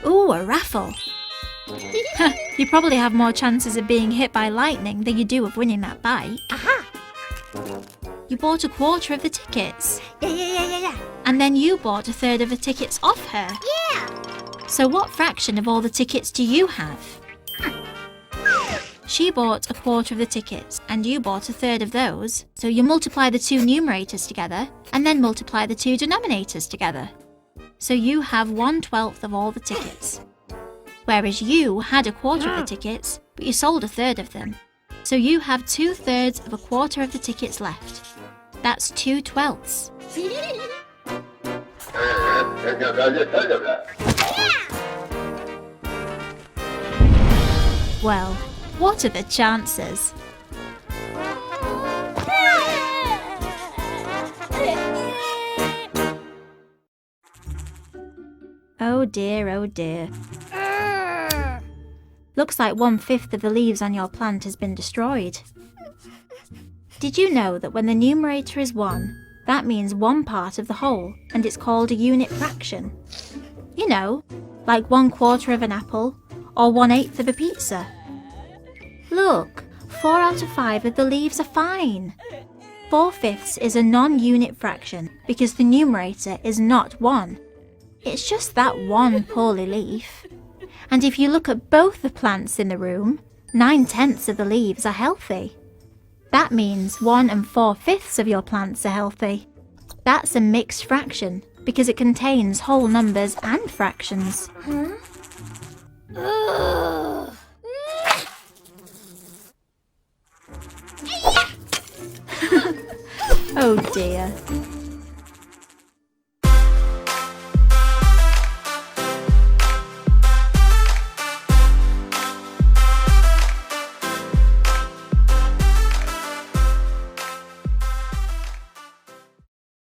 Ooh, a raffle. You probably have more chances of being hit by lightning than you do of winning that bike. Aha! You bought a quarter of the tickets. Yeah. And then you bought a third of the tickets off her. Yeah! So what fraction of all the tickets do you have? She bought a quarter of the tickets, and you bought a third of those. So you multiply the two numerators together, and then multiply the two denominators together. So you have 1/12 of all the tickets. Whereas you had a quarter of the tickets, but you sold a third of them. So you have 2/3 of a quarter of the tickets left. That's 2/12. Well, what are the chances? Oh dear, oh dear. Looks like 1/5 of the leaves on your plant has been destroyed. Did you know that when the numerator is 1, that means one part of the whole, and it's called a unit fraction? You know, like 1/4 of an apple, or 1/8 of a pizza. Look, 4 out of 5 of the leaves are fine. 4/5 is a non-unit fraction because the numerator is not 1. It's just that one poorly leaf. And if you look at both the plants in the room, 9/10 of the leaves are healthy. That means 1 4/5 of your plants are healthy. That's a mixed fraction because it contains whole numbers and fractions. Oh dear.